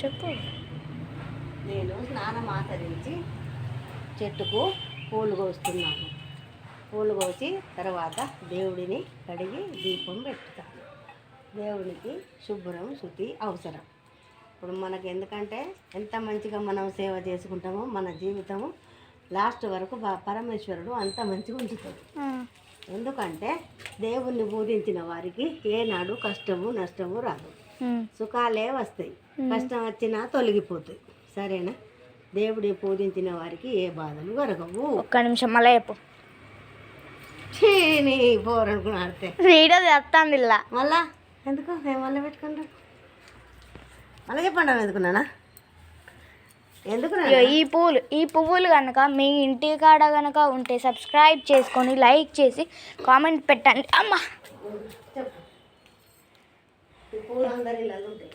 చెప్పు. నేను స్నానం ఆచరించి చెట్టుకు పూలు కోస్తున్నాను. పూలు కోసి తర్వాత దేవుడిని కడిగి దీపం పెట్టుతాను. దేవుడికి శుభ్రం శుద్ధి అవసరం. ఇప్పుడు మనకు ఎందుకంటే ఎంత మంచిగా మనం సేవ చేసుకుంటామో మన జీవితము లాస్ట్ వరకు పరమేశ్వరుడు అంత మంచిగా ఉంచుతాడు. ఎందుకంటే దేవుణ్ణి పూజించిన వారికి ఏనాడు కష్టము నష్టము రాదు, సుఖాలే వస్తాయి. కష్టం వచ్చినా తొలగిపోతాయి. సరేనా? దేవుడిని పూజించిన వారికి ఏ బాధలు కరగవు. ఒక్క నిమిషం మళ్ళీ చెప్పు. నీ పోరనుకుని ఆడితే వీడియో చేస్తాను ఇలా మళ్ళా ఎందుకు మళ్ళీ పెట్టుకుంటా మళ్ళీ చెప్పండి ఎందుకున్నానా ఎందుకు ఈ పువ్వులు కనుక మీ ఇంటి కాడ కనుక ఉంటే సబ్స్క్రైబ్ చేసుకొని లైక్ చేసి కామెంట్ పెట్టండి. అమ్మా చెప్పు. ఈ పూలు అందరి ఇలా ఉంటాయి.